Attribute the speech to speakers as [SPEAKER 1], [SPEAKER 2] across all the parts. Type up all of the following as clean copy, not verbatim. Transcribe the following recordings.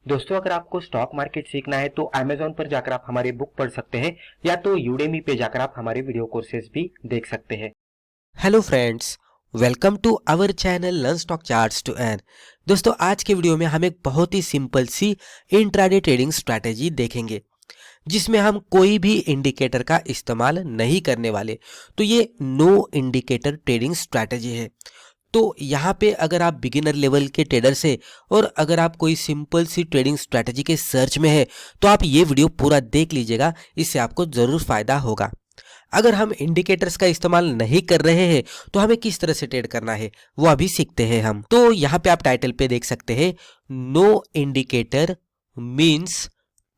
[SPEAKER 1] दोस्तों, अगर आपको स्टॉक मार्केट सीखना है तो Amazon पर जाकर आप हमारे बुक पढ़ सकते हैं या तो Udemy पे जाकर आप हमारे वीडियो कोर्सेज भी देख सकते हैं।
[SPEAKER 2] Hello friends, welcome to our channel learn stock charts to earn. दोस्तों, आज के वीडियो में हम एक बहुत ही सिंपल सी इंट्राडे ट्रेडिंग स्ट्रैटेजी देखेंगे जिसमें हम कोई भी इंडिकेटर का इस्तेमाल नहीं करने वाले। तो ये नो इंडिकेटर ट्रेडिंग स्ट्रैटेजी है। तो यहाँ पे अगर आप बिगिनर लेवल के ट्रेडर से और अगर आप कोई सिंपल सी ट्रेडिंग स्ट्रैटेजी के सर्च में है तो आप ये वीडियो पूरा देख लीजिएगा, इससे आपको ज़रूर फायदा होगा। अगर हम इंडिकेटर्स का इस्तेमाल नहीं कर रहे हैं तो हमें किस तरह से ट्रेड करना है वो अभी सीखते हैं हम। तो यहाँ पे आप टाइटल पे देख सकते हैं no indicator means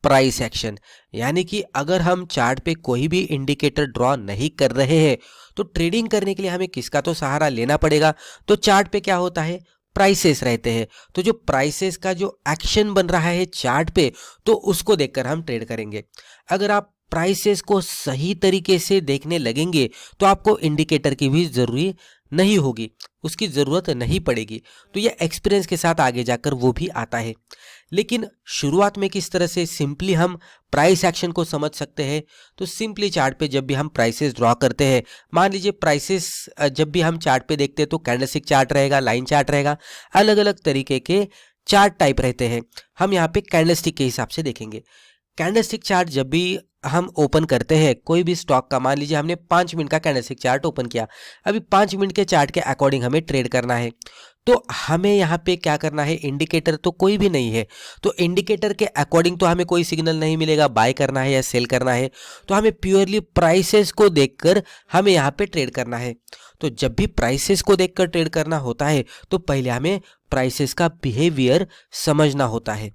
[SPEAKER 2] price action, यानी कि अगर हम चार्ट पे कोई भी इंडिकेटर ड्रॉ नहीं कर रहे हैं तो ट्रेडिंग करने के लिए हमें किसका तो सहारा लेना पड़ेगा। तो चार्ट पे क्या होता है, प्राइसेस रहते हैं। तो जो प्राइसेस का जो एक्शन बन रहा है चार्ट पे, तो उसको देखकर हम ट्रेड करेंगे। अगर आप प्राइसेस को सही तरीके से देखने लगेंगे तो आपको इंडिकेटर की भी जरूरी नहीं होगी, उसकी ज़रूरत नहीं पड़ेगी। तो ये एक्सपीरियंस के साथ आगे जाकर वो भी आता है। लेकिन शुरुआत में किस तरह से सिंपली हम प्राइस एक्शन को समझ सकते हैं, तो सिंपली चार्ट पे जब भी हम प्राइसेस ड्रॉ करते हैं, मान लीजिए प्राइसेस जब भी हम चार्ट पे देखते हैं तो कैंडलस्टिक चार्ट रहेगा, लाइन चार्ट रहेगा, अलग अलग तरीके के चार्ट टाइप रहते हैं। हम यहाँ पे कैंडलस्टिक के हिसाब से देखेंगे। कैंडलस्टिक चार्ट जब भी हम ओपन करते हैं कोई भी स्टॉक का, मान लीजिए हमने 5 मिनट का कैंडलस्टिक चार्ट ओपन किया, अभी 5 मिनट के चार्ट के अकॉर्डिंग हमें ट्रेड करना है। तो हमें यहाँ पे क्या करना है, इंडिकेटर तो कोई भी नहीं है, तो इंडिकेटर के अकॉर्डिंग तो हमें कोई सिग्नल नहीं मिलेगा बाय करना है या सेल करना है। तो हमें प्योरली प्राइसेस को देखकर हमें यहाँ पे ट्रेड करना है। तो जब भी प्राइसेस को देखकर ट्रेड करना होता है तो पहले हमें प्राइसेस का बिहेवियर समझना होता है।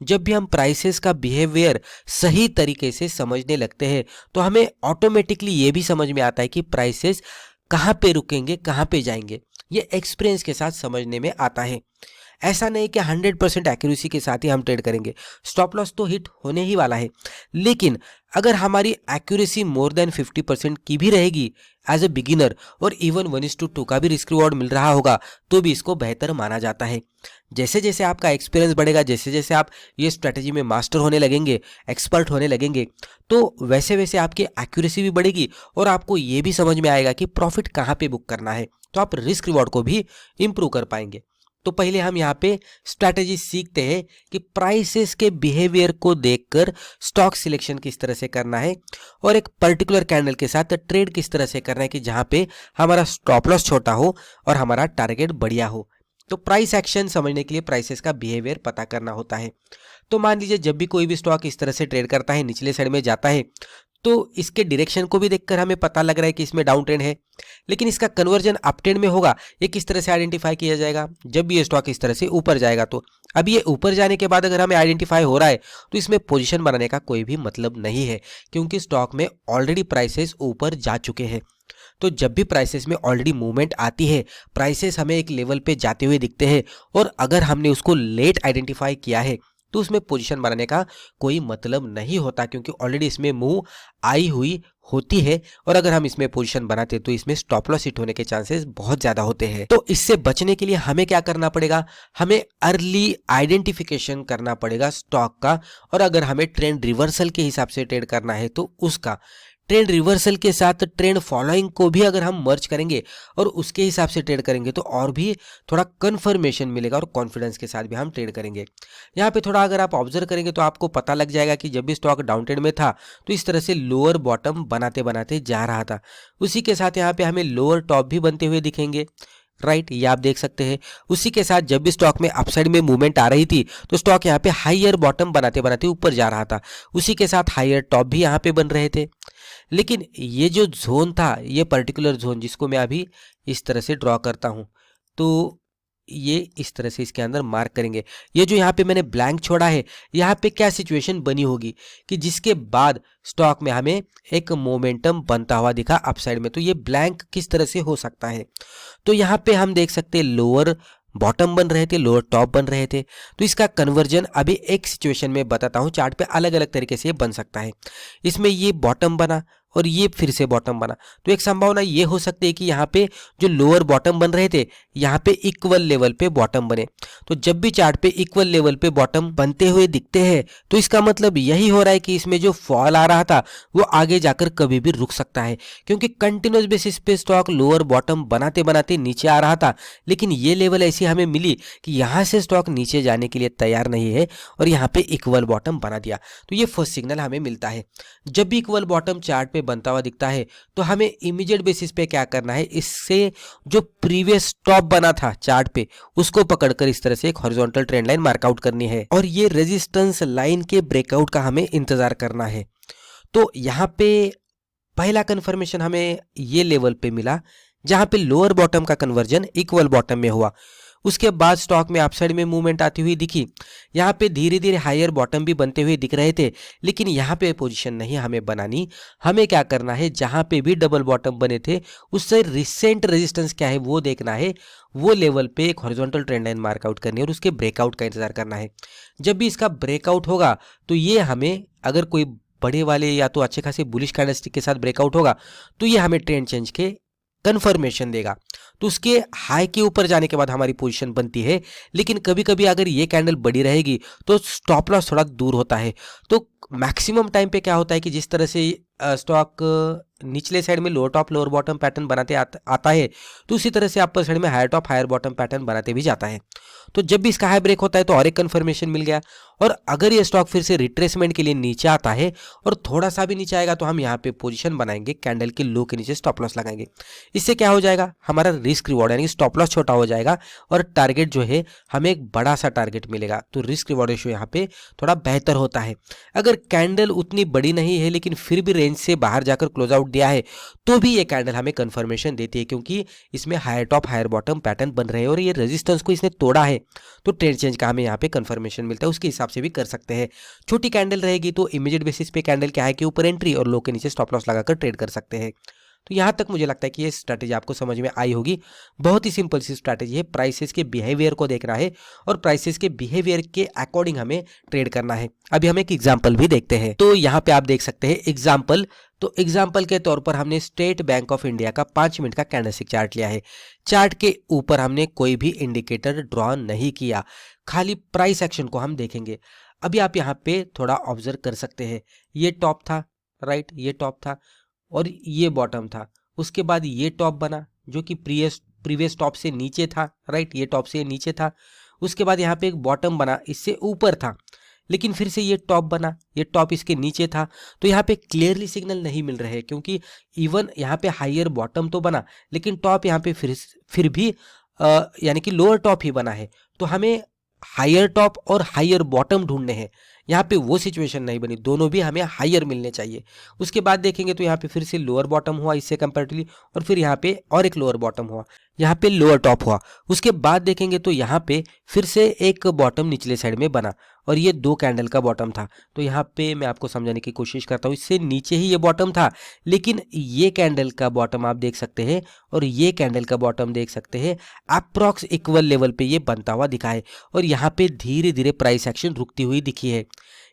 [SPEAKER 2] जब भी हम प्राइसेस का बिहेवियर सही तरीके से समझने लगते हैं तो हमें ऑटोमेटिकली ये भी समझ में आता है कि प्राइसेस कहाँ पे रुकेंगे, कहाँ पे जाएंगे। ये एक्सपीरियंस के साथ समझने में आता है। ऐसा नहीं कि 100% एक्यूरेसी के साथ ही हम ट्रेड करेंगे, स्टॉप लॉस तो हिट होने ही वाला है। लेकिन अगर हमारी एक्यूरेसी मोर देन 50% की भी रहेगी एज ए बिगिनर और इवन 1:2 का भी रिस्क रिवॉर्ड मिल रहा होगा तो भी इसको बेहतर माना जाता है। जैसे जैसे आपका एक्सपीरियंस बढ़ेगा, जैसे जैसे आप ये स्ट्रैटेजी में मास्टर होने लगेंगे, एक्सपर्ट होने लगेंगे, तो वैसे वैसे आपकी एक्यूरेसी भी बढ़ेगी और आपको ये भी समझ में आएगा कि प्रॉफिट कहाँ पे बुक करना है। तो आप रिस्क रिवॉर्ड को भी इंप्रूव कर पाएंगे। तो पहले हम यहाँ पे स्ट्रैटेजी सीखते हैं कि प्राइसेस के बिहेवियर को देखकर स्टॉक सिलेक्शन किस तरह से करना है और एक पर्टिकुलर कैंडल के साथ ट्रेड किस तरह से करना है कि जहाँ पे हमारा स्टॉप लॉस छोटा हो और हमारा टारगेट बढ़िया हो। तो प्राइस एक्शन समझने के लिए प्राइसेस का बिहेवियर पता करना होता है। तो मान लीजिए जब भी कोई भी स्टॉक इस तरह से ट्रेड करता है, निचले साइड में जाता है, तो इसके डायरेक्शन को भी देखकर हमें पता लग रहा है कि इसमें डाउन ट्रेंड है। लेकिन इसका कन्वर्जन अप ट्रेंड में होगा, ये किस तरह से आइडेंटिफाई किया जाएगा, जब भी ये स्टॉक इस तरह से ऊपर जाएगा। तो अब ये ऊपर जाने के बाद अगर हमें आइडेंटिफाई हो रहा है तो इसमें पोजीशन बनाने का कोई भी मतलब नहीं है, क्योंकि स्टॉक में ऑलरेडी प्राइसेस ऊपर जा चुके हैं। तो जब भी प्राइसेस में ऑलरेडी मूवमेंट आती है, प्राइसेस हमें एक लेवल पे जाते हुए दिखते हैं और अगर हमने उसको लेट आइडेंटिफाई किया है तो उसमें पोजीशन बनाने का कोई मतलब नहीं होता, क्योंकि ऑलरेडी इसमें मूव आई हुई होती है और अगर हम इसमें पोजीशन बनाते तो इसमें स्टॉप लॉस हिट होने के चांसेस बहुत ज्यादा होते हैं। तो इससे बचने के लिए हमें क्या करना पड़ेगा, हमें अर्ली आइडेंटिफिकेशन करना पड़ेगा स्टॉक का। और अगर हमें ट्रेंड रिवर्सल के हिसाब से ट्रेड करना है तो उसका ट्रेंड रिवर्सल के साथ ट्रेंड फॉलोइंग को भी अगर हम मर्ज करेंगे और उसके हिसाब से ट्रेड करेंगे तो और भी थोड़ा कंफर्मेशन मिलेगा और कॉन्फिडेंस के साथ भी हम ट्रेड करेंगे। यहाँ पे थोड़ा अगर आप ऑब्जर्व करेंगे तो आपको पता लग जाएगा कि जब भी स्टॉक डाउन ट्रेंड में था तो इस तरह से लोअर बॉटम बनाते बनाते जा रहा था। उसी के साथ यहाँ पे हमें लोअर टॉप भी बनते हुए दिखेंगे, राइट, ये आप देख सकते हैं। उसी के साथ जब भी स्टॉक में अपसाइड में मूवमेंट आ रही थी तो स्टॉक यहाँ पे हाईयर बॉटम बनाते बनाते ऊपर जा रहा था, उसी के साथ हाईयर टॉप भी यहाँ पे बन रहे थे। लेकिन ये जो जोन था, ये पर्टिकुलर जोन जिसको मैं अभी इस तरह से ड्रॉ करता हूँ, तो ये इस तरह से इसके अंदर मार्क करेंगे। ये जो यहाँ पे मैंने ब्लैंक छोड़ा है, यहाँ पे क्या सिचुएशन बनी होगी कि जिसके बाद स्टॉक में हमें एक मोमेंटम बनता हुआ दिखा अपसाइड में। तो ये ब्लैंक किस तरह से हो सकता है, तो यहाँ पे हम देख सकते हैं लोअर बॉटम बन रहे थे, लोअर टॉप बन रहे थे। तो इसका कन्वर्जन अभी एक सिचुएशन में बताता हूँ, चार्ट पे अलग अलग तरीके से ये बन सकता है। इसमें ये बॉटम बना और ये फिर से बॉटम बना। तो एक संभावना ये हो सकती है कि यहाँ पे जो लोअर बॉटम बन रहे थे यहाँ पे इक्वल लेवल पे बॉटम बने। तो जब भी चार्ट पे इक्वल लेवल पे बॉटम बनते हुए दिखते हैं तो इसका मतलब यही हो रहा है कि इसमें जो फॉल आ रहा था वो आगे जाकर कभी भी रुक सकता है, क्योंकि कंटिन्यूस बेसिस पे स्टॉक लोअर बॉटम बनाते बनाते नीचे आ रहा था, लेकिन ये लेवल ऐसी हमें मिली कि यहाँ से स्टॉक नीचे जाने के लिए तैयार नहीं है और यहाँ पे इक्वल बॉटम बना दिया। तो ये फर्स्ट सिग्नल हमें मिलता है। जब भी इक्वल बॉटम चार्ट पे बनता हुआ दिखता है तो हमें इमीडिएट बेसिस पे क्या करना है, इससे जो प्रीवियस टॉप बना था चार्ट पे उसको पकड़कर इस तरह से एक हॉरिजॉन्टल ट्रेंड लाइन मार्कआउट करनी है और ये रेजिस्टेंस लाइन के ब्रेकआउट का हमें इंतजार करना है। तो यहाँ पे पहला कंफर्मेशन हमें ये लेवल पे मिला जहां पे लोअर बॉटम का कन्वर्जन इक्वल बॉटम में हुआ। उसके बाद स्टॉक में अपसाइड में मूवमेंट आती हुई दिखी। यहाँ पे धीरे धीरे हायर बॉटम भी बनते हुए दिख रहे थे, लेकिन यहाँ पे पोजीशन नहीं हमें बनानी। हमें क्या करना है, जहाँ पे भी डबल बॉटम बने थे उससे रिसेंट रेजिस्टेंस क्या है वो देखना है, वो लेवल पे एक हॉरिजॉन्टल ट्रेंड लाइन मार्कआउट करनी है और उसके ब्रेकआउट का इंतजार करना है। जब भी इसका ब्रेकआउट होगा तो ये हमें, अगर कोई बड़े वाले या तो अच्छे खासे बुलिश कैंडलस्टिक के साथ ब्रेकआउट होगा तो ये हमें ट्रेंड चेंज के कंफर्मेशन देगा। तो उसके हाई के ऊपर जाने के बाद हमारी पोजीशन बनती है, लेकिन कभी कभी अगर ये कैंडल बड़ी रहेगी तो स्टॉप लॉस थोड़ा दूर होता है। तो मैक्सिमम टाइम पे क्या होता है कि जिस तरह से स्टॉक निचले साइड में lower top lower bottom pattern बनाते आता है तो उसी तरह से अपर साइड में higher top higher bottom pattern बनाते भी जाता है। तो जब भी इसका हाई ब्रेक होता है तो और एक कंफर्मेशन मिल गया। और अगर ये स्टॉक फिर से रिट्रेसमेंट के लिए नीचे आता है और थोड़ा सा भी नीचे आएगा तो हम यहाँ पे पोजीशन बनाएंगे, कैंडल के लो के नीचे स्टॉप लॉस लगाएंगे। इससे क्या हो जाएगा, हमारा रिस्क रिवॉर्ड यानी स्टॉप लॉस छोटा हो जाएगा और टारगेट जो है हमें एक बड़ा सा टारगेट मिलेगा। तो रिस्क रिवॉर्ड रेशियो यहाँ पे थोड़ा बेहतर होता है। अगर कैंडल उतनी बड़ी नहीं है लेकिन फिर भी रेंज से बाहर जाकर क्लोज आउट दिया है तो भी ये कैंडल हमें कंफर्मेशन देती है, क्योंकि इसमें higher top higher bottom pattern बन रहे हैं और ये रेजिस्टेंस को इसने तोड़ा है। तो ट्रेंड चेंज का हमें यहाँ पे कंफर्मेशन मिलता है, उसके हिसाब से भी कर सकते हैं। छोटी कैंडल रहेगी तो इमीडिएट बेसिस पे कैंडल के हाई के ऊपर एंट्री और लो के नीचे स्टॉप लॉस लगाकर ट्रेड कर सकते हैं। तो यहाँ तक मुझे लगता है कि ये स्ट्रैटेजी आपको समझ में आई होगी। बहुत ही सिंपल सी स्ट्रैटेजी है, प्राइसेस के बिहेवियर को देखना है और प्राइसेस के बिहेवियर के अकॉर्डिंग हमें ट्रेड करना है। अभी हम एक एग्जांपल भी देखते हैं। तो यहाँ पे आप देख सकते हैं एग्जांपल। तो एग्जांपल के तौर पर हमने स्टेट बैंक ऑफ इंडिया का 5 मिनट का कैंडलस्टिक चार्ट लिया है। चार्ट के ऊपर हमने कोई भी इंडिकेटर ड्रॉ नहीं किया, खाली प्राइस एक्शन को हम देखेंगे। अभी आप यहाँ पे थोड़ा ऑब्जर्व कर सकते हैं, ये टॉप था, राइट, ये टॉप था और ये बॉटम था। उसके बाद ये टॉप बना जो कि प्रीवियस टॉप से नीचे था, राइट, ये टॉप से नीचे था। उसके बाद यहाँ पे एक बॉटम बना, इससे ऊपर था, लेकिन फिर से ये टॉप बना, ये टॉप इसके नीचे था। तो यहाँ पे क्लियरली सिग्नल नहीं मिल रहे, क्योंकि इवन यहाँ पे हायर बॉटम तो बना लेकिन टॉप यहाँ पे फिर भी यानी कि लोअर टॉप ही बना है। तो हमें हायर टॉप और हायर बॉटम ढूंढने हैं। यहाँ पे वो सिचुएशन नहीं बनी, दोनों भी हमें हायर मिलने चाहिए। उसके बाद देखेंगे तो यहाँ पे फिर से लोअर बॉटम हुआ इससे कंपैरेटिवली और फिर यहाँ पे और एक लोअर बॉटम हुआ, यहाँ पे लोअर टॉप हुआ। उसके बाद देखेंगे तो यहाँ पे फिर से एक बॉटम निचले साइड में बना और ये 2 कैंडल का बॉटम था। तो यहाँ पे मैं आपको समझाने की कोशिश करता हूँ, इससे नीचे ही ये बॉटम था, लेकिन ये कैंडल का बॉटम आप देख सकते हैं और ये कैंडल का बॉटम देख सकते हैं, अप्रॉक्स इक्वल लेवल पे ये बनता हुआ दिखा है और यहाँ पे धीरे धीरे प्राइस एक्शन रुकती हुई दिखी है।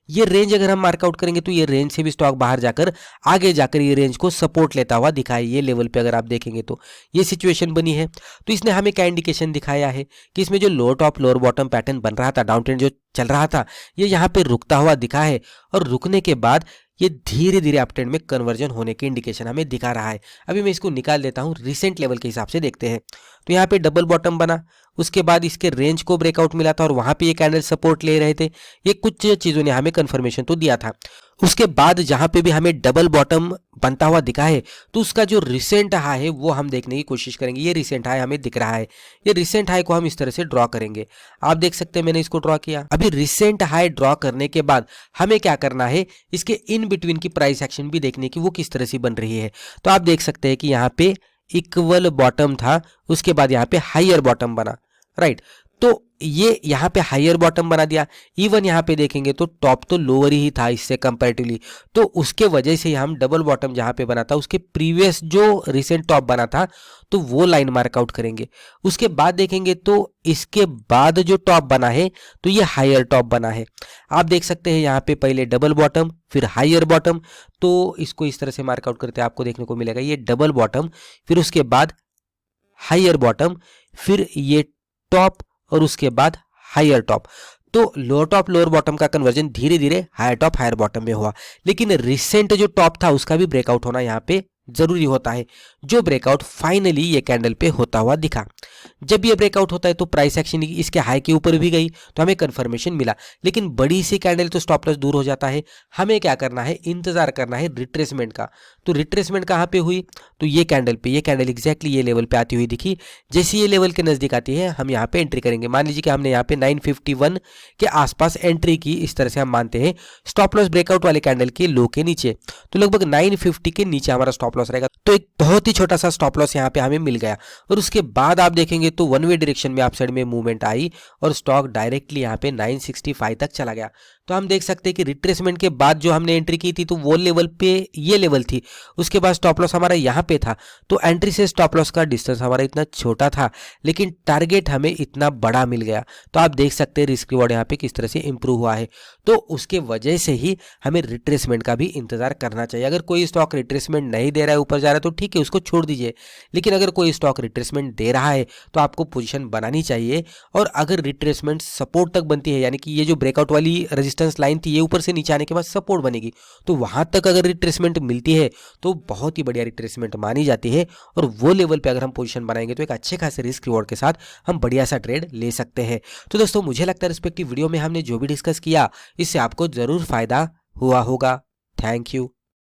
[SPEAKER 2] ये रेंज अगर हम मार्कआउट करेंगे तो ये रेंज से भी स्टॉक बाहर जाकर आगे जाकर ये रेंज को सपोर्ट लेता हुआ दिखा है। ये लेवल पे अगर आप देखेंगे तो ये सिचुएशन बनी है। तो इसने हमें क्या इंडिकेशन दिखाया है कि इसमें जो lower top lower bottom pattern बन रहा था, डाउन ट्रेंड जो चल रहा था, ये यहाँ पे रुकता हुआ दिखा है और रुकने के बाद ये धीरे धीरे अप ट्रेंड में कन्वर्जन होने की इंडिकेशन हमें दिखा रहा है। अभी मैं इसको निकाल देता हूँ, रिसेंट लेवल के हिसाब से देखते हैं। तो यहाँ पे डबल बॉटम बना, उसके बाद इसके रेंज को ब्रेकआउट मिला था और वहां पे ये कैंडल सपोर्ट ले रहे थे। ये कुछ चीजों ने हमें कंफर्मेशन तो दिया था। उसके बाद जहां पे भी हमें डबल बॉटम बनता हुआ दिखा है तो उसका जो रिसेंट हाई है वो हम देखने की कोशिश करेंगे। ये रिसेंट हाई हमें दिख रहा है, ये रिसेंट हाई को हम इस तरह से ड्रॉ करेंगे। आप देख सकते हैं मैंने इसको ड्रॉ किया। अभी रिसेंट हाई ड्रॉ करने के बाद हमें क्या करना है, इसके इन बिटवीन की प्राइस एक्शन भी देखने की वो किस तरह से बन रही है। तो आप देख सकते हैं कि यहाँ पे इक्वल बॉटम था, उसके बाद यहाँ पे हायर बॉटम बना, राइट। तो ये यहाँ पे हायर बॉटम बना दिया। इवन यहाँ पे देखेंगे तो टॉप तो लोअर ही था इससे कंपैरेटिवली, तो उसके वजह से हम डबल बॉटम जहाँ पे बना था उसके प्रीवियस जो रिसेंट टॉप बना था तो वो लाइन मार्क आउट करेंगे। उसके बाद देखेंगे तो इसके बाद जो टॉप बना है तो ये हायर टॉप बना है। आप देख सकते हैं यहाँ पे पहले डबल बॉटम फिर हायर बॉटम, तो इसको इस तरह से मार्क आउट करते हैं आपको देखने को मिलेगा ये डबल बॉटम, फिर उसके बाद हायर बॉटम, फिर ये टॉप और उसके बाद हायर टॉप। तो लोअर टॉप लोअर बॉटम का कन्वर्जन धीरे धीरे हायर टॉप हायर बॉटम में हुआ, लेकिन रिसेंट जो टॉप था उसका भी ब्रेकआउट होना यहाँ पे जरूरी होता है, जो ब्रेकआउट फाइनली ये कैंडल पे होता हुआ दिखा। जब ये ब्रेकआउट होता है तो प्राइस एक्शन इसके हाई के ऊपर भी गई तो हमें कंफर्मेशन मिला, लेकिन बड़ी सी कैंडल तो स्टॉप लॉस दूर हो जाता है। हमें क्या करना है, इंतजार करना है रिट्रेसमेंट का। तो रिट्रेसमेंट कहाँ पे हुई, तो ये कैंडल पे, ये कैंडल एग्जैक्टली ये लेवल पे आती हुई दिखी। जैसे ये लेवल के नजदीक आती है हम यहाँ पे एंट्री करेंगे। मान लीजिए कि हमने यहाँ पे 951 के आसपास एंट्री की, इस तरह से हम मानते हैं स्टॉप लॉस ब्रेकआउट वाले कैंडल के लो के नीचे, तो लगभग 950 के नीचे हमारा स्टॉप लॉस रहेगा। तो एक बहुत ही छोटा सा स्टॉप लॉस यहाँ पे हमें मिल गया, और उसके बाद आप देखेंगे तो वन वे डायरेक्शन में अप साइड में मूवमेंट आई और स्टॉक डायरेक्टली यहाँ पे 965 तक चला गया। तो हम देख सकते हैं कि रिट्रेसमेंट के बाद जो हमने एंट्री की थी तो वो लेवल पे ये लेवल थी, उसके बाद स्टॉप लॉस हमारा यहाँ पे था। तो एंट्री से स्टॉप लॉस का डिस्टेंस हमारा इतना छोटा था, लेकिन टारगेट हमें इतना बड़ा मिल गया। तो आप देख सकते हैं रिस्क रिवॉर्ड यहाँ पे किस तरह से इंप्रूव हुआ है। तो उसके वजह से ही हमें रिट्रेसमेंट का भी इंतजार करना चाहिए। अगर कोई स्टॉक रिट्रेसमेंट नहीं दे रहा है, ऊपर जा रहा है, तो ठीक है उसको छोड़ दीजिए, लेकिन अगर कोई स्टॉक रिट्रेसमेंट दे रहा है तो आपको पोजीशन बनानी चाहिए। और अगर रिट्रेसमेंट सपोर्ट तक बनती है, यानी कि ये जो ब्रेकआउट वाली रेजिस्टेंस लाइन थी ये ऊपर से नीचे आने के बाद सपोर्ट बनेगी, तो वहां तक अगर रिट्रेसमेंट मिलती है तो बहुत ही बढ़िया रिट्रेसमेंट मानी जाती है। और वो लेवल पे अगर हम पोजीशन बनाएंगे तो एक अच्छे खासे रिस्क रिवॉर्ड के साथ हम बढ़िया सा ट्रेड ले सकते हैं। तो दोस्तों मुझे लगता है रिस्पेक्टिव वीडियो में हमने जो भी डिस्कस किया इससे आपको जरूर फायदा हुआ होगा। Thank you.